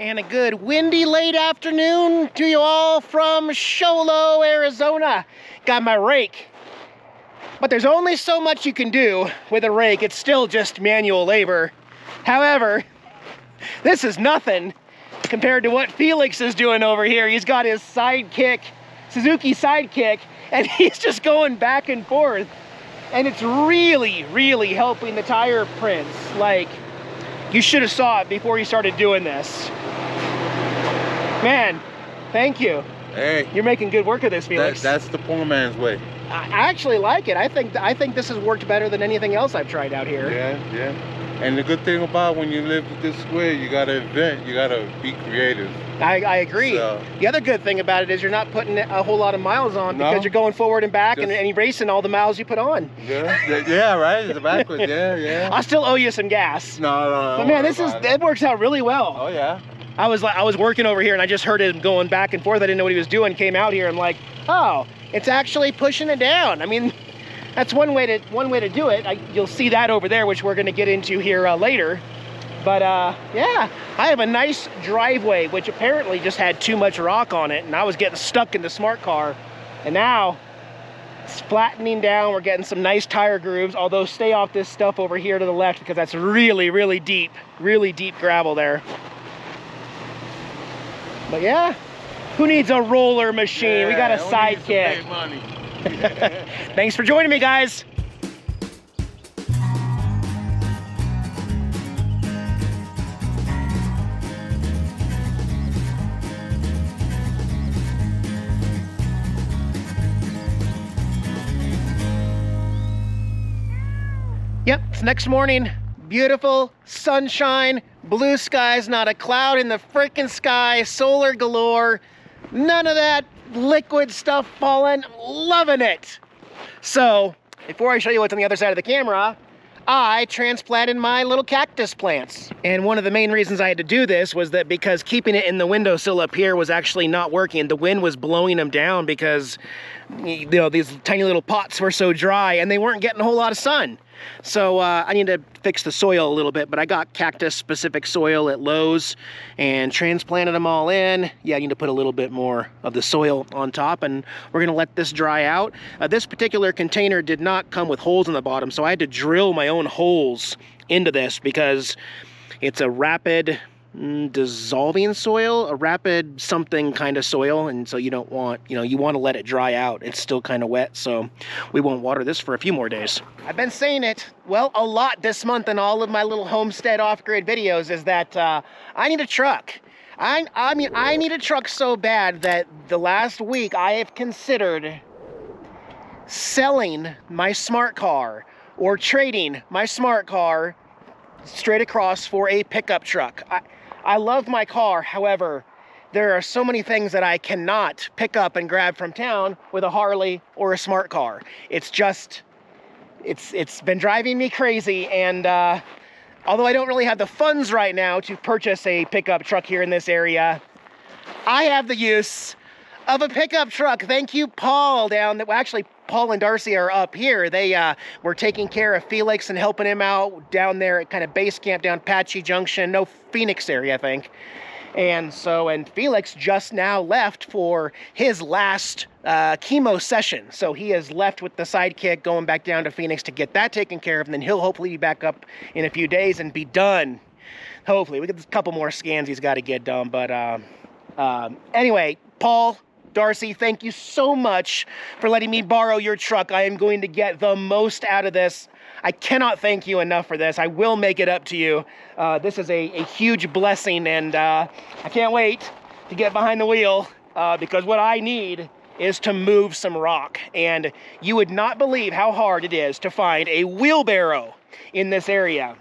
And a good windy late afternoon to you all from Sholo, Arizona. Got my rake. But there's only so much you can do with a rake. It's still just manual labor. However, this is nothing compared to what Felix is doing over here. He's got his sidekick, Suzuki sidekick, and he's just going back and forth. And it's really, really helping the tire prints. Like, you should have saw it before you started doing this. Man, thank you. Hey, you're making good work of this, Felix. That's the poor man's way. I actually like it. I think this has worked better than anything else I've tried out here. Yeah. And the good thing about when you live this way, you gotta invent, you gotta be creative. I agree. So, the other good thing about it is you're not putting a whole lot of miles on because you're going forward and back and erasing all the miles you put on. Yeah, right. It's backwards. Yeah. I'll still owe you some gas. No. But man, it works out really well. Oh yeah. I was working over here and I just heard him going back and forth. I didn't know what he was doing. Came out here and like, oh, it's actually pushing it down. I mean, that's one way to do it. You'll see that over there, which we're going to get into here later. But yeah, I have a nice driveway, which apparently just had too much rock on it, and I was getting stuck in the smart car. And now it's flattening down. We're getting some nice tire grooves. Although stay off this stuff over here to the left because that's really deep gravel there. But yeah, who needs a roller machine? Yeah, we got a sidekick. Thanks for joining me, guys. Yep, it's next morning. Beautiful sunshine, blue skies, not a cloud in the freaking sky, solar galore. None of that liquid stuff falling. Loving it. So before I show you what's on the other side of the camera, I transplanted my little cactus plants. And one of the main reasons I had to do this was that because keeping it in the windowsill up here was actually not working. The wind was blowing them down because, you know, these tiny little pots were so dry and they weren't getting a whole lot of sun. So I need to fix the soil a little bit, but I got cactus specific soil at Lowe's and transplanted them all in. Yeah, I need to put a little bit more of the soil on top, and we're gonna let this dry out. This particular container did not come with holes in the bottom, so I had to drill my own holes into this because it's a rapid dissolving soil, a rapid something kind of soil, and so you don't want, you want to let it dry out. It's still kind of wet, so we won't water this for a few more days. I've been saying it, well, a lot this month in all of my little homestead off-grid videos is that I need a truck. I mean, I need a truck so bad that the last week I have considered selling my smart car or trading my smart car straight across for a pickup truck. I love my car, however, there are so many things that I cannot pick up and grab from town with a Harley or a smart car. It's just, it's been driving me crazy, and although I don't really have the funds right now to purchase a pickup truck here in this area, I have the use of a pickup truck. Thank you, Paul, down there. Well, actually, Paul and Darcy are up here. They were taking care of Felix and helping him out down there at kind of base camp down Apache Junction, no, Phoenix area, I think. And Felix just now left for his last chemo session. So he has left with the sidekick, going back down to Phoenix to get that taken care of, and then he'll hopefully be back up in a few days and be done. Hopefully. We got a couple more scans he's got to get done. But anyway, Paul, Darcy, thank you so much for letting me borrow your truck. I am going to get the most out of this. I cannot thank you enough for this. I will make it up to you. This is a huge blessing, and I can't wait to get behind the wheel because what I need is to move some rock. And you would not believe how hard it is to find a wheelbarrow in this area.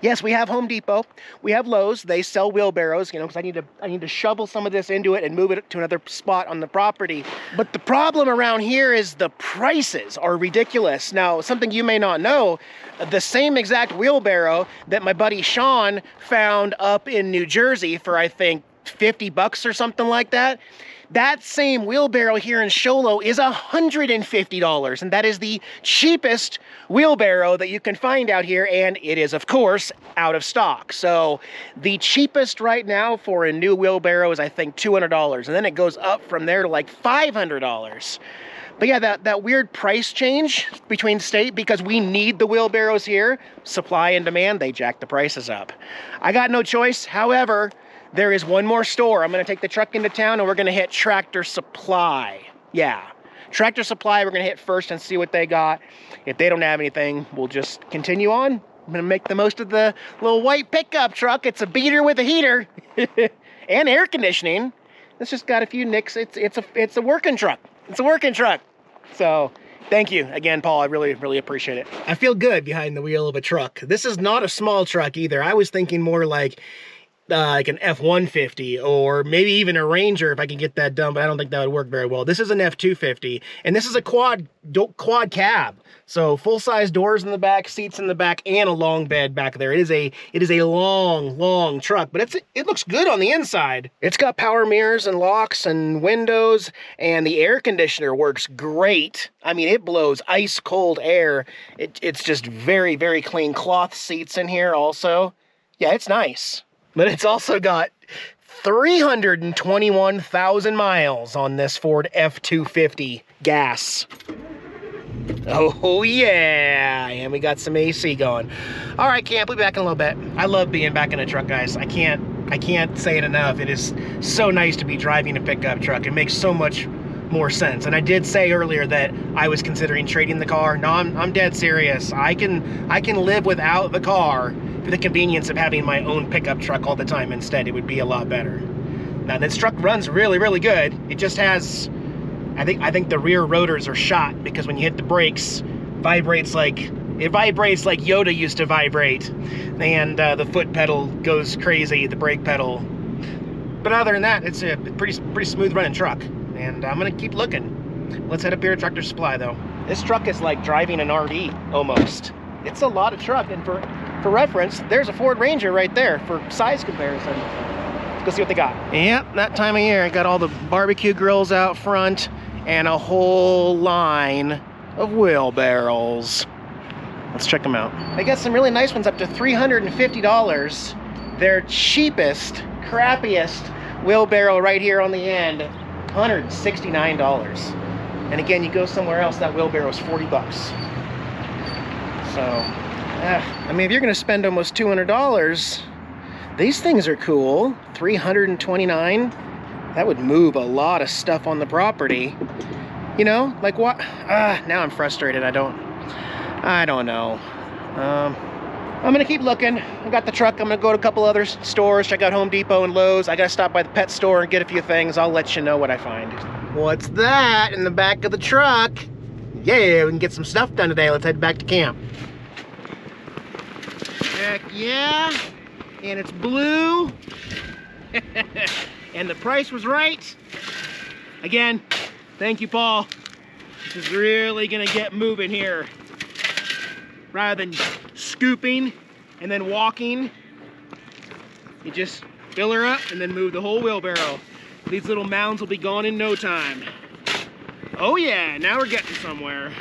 Yes, we have Home Depot, we have Lowe's, they sell wheelbarrows, because I need to shovel some of this into it and move it to another spot on the property. But the problem around here is the prices are ridiculous. Now, something you may not know, the same exact wheelbarrow that my buddy Sean found up in New Jersey for, I think, 50 bucks or something like that. That same wheelbarrow here in Sholo is $150, and that is the cheapest wheelbarrow that you can find out here, and it is, of course, out of stock. So the cheapest right now for a new wheelbarrow is, I think, $200, and then it goes up from there to like $500. But yeah, that weird price change between state, because we need the wheelbarrows here, supply and demand, they jack the prices up. I got no choice. However, there is one more store. I'm gonna take the truck into town and we're gonna hit Tractor Supply. Yeah, Tractor Supply, we're gonna hit first and see what they got. If they don't have anything, we'll just continue on. I'm gonna make the most of the little white pickup truck. It's a beater with a heater and air conditioning. It's just got a few nicks. It's a working truck. It's a working truck. So thank you again, Paul. I really, really appreciate it. I feel good behind the wheel of a truck. This is not a small truck either. I was thinking more like an F-150 or maybe even a Ranger if I can get that done, but I don't think that would work very well. This is an F-250, and this is a quad cab. So full-size doors in the back, seats in the back, and a long bed back there. It is a long truck, but it looks good on the inside. It's got power mirrors and locks and windows, and the air conditioner works great. I mean, it blows ice cold air. It's just very, very clean. Cloth seats in here also. Yeah, it's nice. But it's also got 321,000 miles on this Ford F-250 gas. Oh yeah, and we got some AC going. All right, camp, we'll be back in a little bit. I love being back in a truck, guys. I can't say it enough. It is so nice to be driving a pickup truck. It makes so much more sense. And I did say earlier that I was considering trading the car. No, I'm dead serious. I can live without the car for the convenience of having my own pickup truck all the time instead. It would be a lot better. Now this truck runs really, really good. It just has, I think the rear rotors are shot because when you hit the brakes, it vibrates like Yoda used to vibrate, and the foot pedal goes crazy, the brake pedal. But other than that, it's a pretty smooth running truck, and I'm gonna keep looking. Let's head up here to Tractor Supply though. This truck is like driving an RV almost. It's a lot of truck, and for reference, there's a Ford Ranger right there for size comparison. Let's go see what they got. Yep, that time of year, I got all the barbecue grills out front and a whole line of wheelbarrows. Let's check them out. They got some really nice ones up to $350. Their cheapest, crappiest wheelbarrow right here on the end, $169. And again, you go somewhere else, that wheelbarrow is 40 bucks. So, I mean, if you're gonna spend almost $200, these things are cool. $329, that would move a lot of stuff on the property. You know, like what? Now I'm frustrated. I don't know. I'm gonna keep looking. I got the truck. I'm gonna go to a couple other stores, check out Home Depot and Lowe's. I gotta stop by the pet store and get a few things. I'll let you know what I find. What's that in the back of the truck? Yeah, we can get some stuff done today. Let's head back to camp. Heck yeah, and it's blue, and the price was right. Again, thank you, Paul. This is really gonna get moving here. Rather than scooping and then walking, you just fill her up and then move the whole wheelbarrow. These little mounds will be gone in no time. Oh yeah, now we're getting somewhere.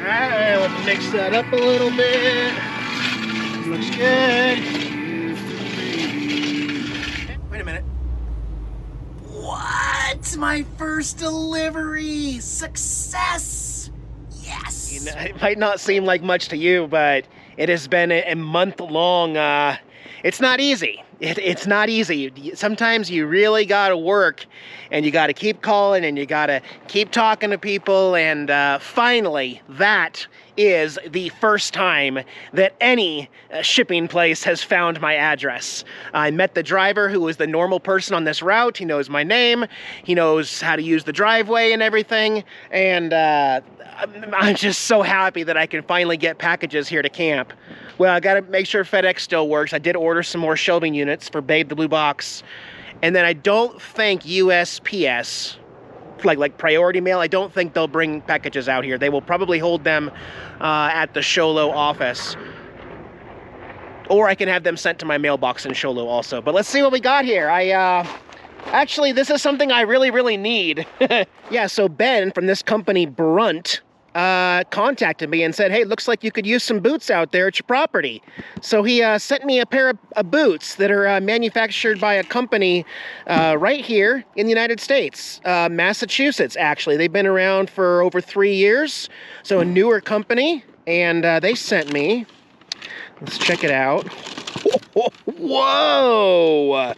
Alright, let's mix that up a little bit. Looks good. Wait a minute. What? My first delivery! Success! Yes! You know, it might not seem like much to you, but it has been a month-long, it's not easy. It's not easy. Sometimes you really gotta work, and you gotta keep calling, and you gotta keep talking to people, and finally, that is the first time that any shipping place has found my address. I met the driver who was the normal person on this route. He knows my name, he knows how to use the driveway and everything, and I'm just so happy that I can finally get packages here to camp. Well, I gotta make sure FedEx still works. I did order some more shelving units for Babe the Blue Box. And then I don't think USPS like priority mail. I don't think they'll bring packages out here. They will probably hold them at the Sholo office. Or I can have them sent to my mailbox in Sholo also. But let's see what we got here. Actually, this is something I really need. Yeah, so Ben from this company, Brunt, contacted me and said, hey, looks like you could use some boots out there at your property. So he sent me a pair of boots that are manufactured by a company right here in the United States, Massachusetts, actually. They've been around for over 3 years, so a newer company, and they sent me, let's check it out. Whoa!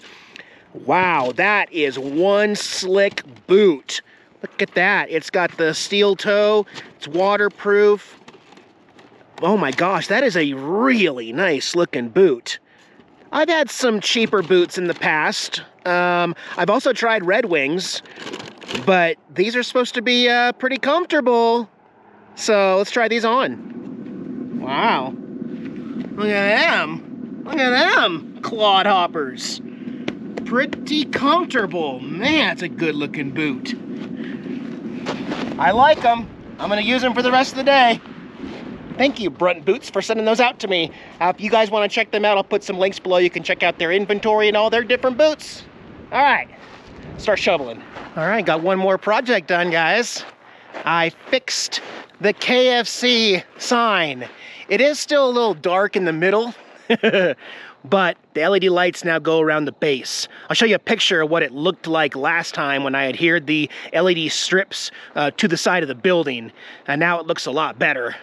Wow, that is one slick boot. Look at that. It's got the steel toe. It's waterproof. Oh my gosh, that is a really nice looking boot. I've had some cheaper boots in the past. I've also tried Red Wings, but these are supposed to be pretty comfortable. So let's try these on. Wow. Look at them. Look at them, clodhoppers. Pretty comfortable. Man, it's a good looking boot. I like them. I'm gonna use them for the rest of the day. Thank you, Brunt Boots, for sending those out to me. If you guys want to check them out, I'll put some links below. You can check out their inventory and all their different boots. All right, start shoveling. All right, got one more project done, guys. I fixed the KFC sign. It is still a little dark in the middle, but the LED lights now go around the base. I'll show you a picture of what it looked like last time when I adhered the LED strips to the side of the building, and now it looks a lot better.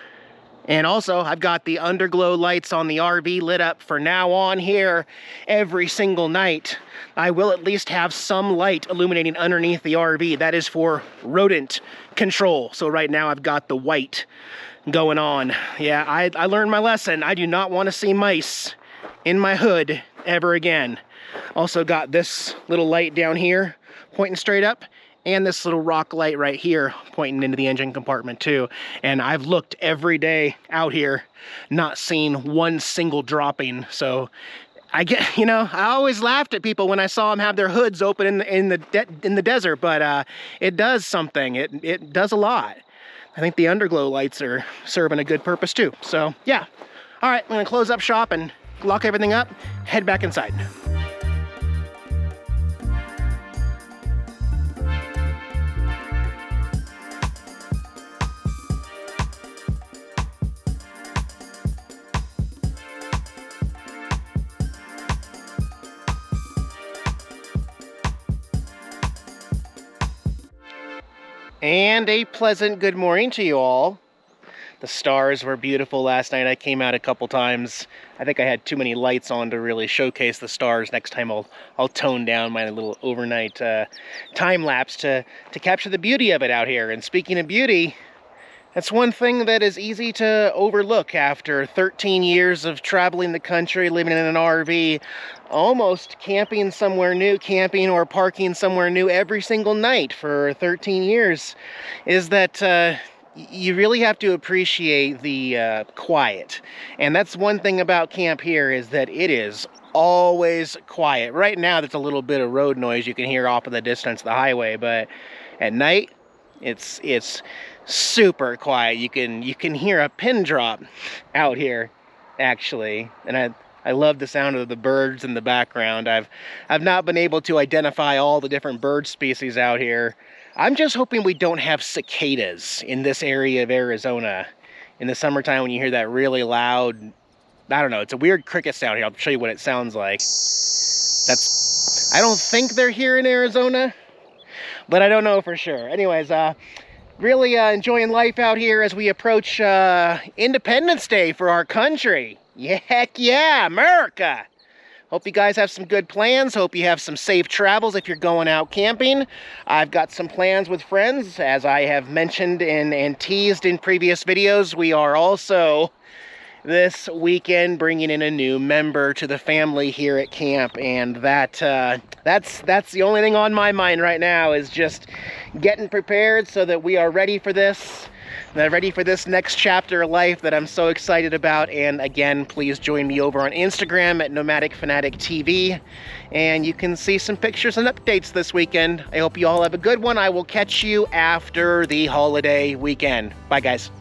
And also, I've got the underglow lights on the RV lit up for now on here every single night. I will at least have some light illuminating underneath the RV. That is for rodent control. So right now I've got the white going on. Yeah, I learned my lesson. I do not want to see mice in my hood ever again. Also got this little light down here pointing straight up, and this little rock light right here pointing into the engine compartment too. And I've looked every day out here, not seen one single dropping. So I get, you know, I always laughed at people when I saw them have their hoods open in the desert, but it does something. It does a lot. I think the underglow lights are serving a good purpose too. So yeah. All right, I'm gonna close up shop and lock everything up, head back inside. And a pleasant good morning to you all. The stars were beautiful last night. I came out a couple times. I think I had too many lights on to really showcase the stars. Next time I'll tone down my little overnight time lapse to capture the beauty of it out here. And speaking of beauty, that's one thing that is easy to overlook after 13 years of traveling the country, living in an RV, almost camping somewhere new, camping or parking somewhere new every single night for 13 years, is that you really have to appreciate the quiet. And that's one thing about camp here, is that it is always quiet. Right now there's a little bit of road noise you can hear off in the distance, the highway, but at night it's super quiet. You can hear a pin drop out here actually, and I love the sound of the birds in the background. I've not been able to identify all the different bird species out here. I'm just hoping we don't have cicadas in this area of Arizona in the summertime when you hear that really loud, I don't know, it's a weird cricket sound here. I'll show you what it sounds like. I don't think they're here in Arizona, but I don't know for sure. Anyways, really enjoying life out here as we approach Independence Day for our country. Yeah, heck yeah, America! Hope you guys have some good plans. Hope you have some safe travels if you're going out camping. I've got some plans with friends. As I have mentioned and teased in previous videos, we are also this weekend bringing in a new member to the family here at camp, and that's the only thing on my mind right now, is just getting prepared so that we are ready for this. Now, ready for this next chapter of life that I'm so excited about. And again, please join me over on Instagram at Nomadic Fanatic TV, and you can see some pictures and updates this weekend. I hope you all have a good one. I will catch you after the holiday weekend. Bye, guys.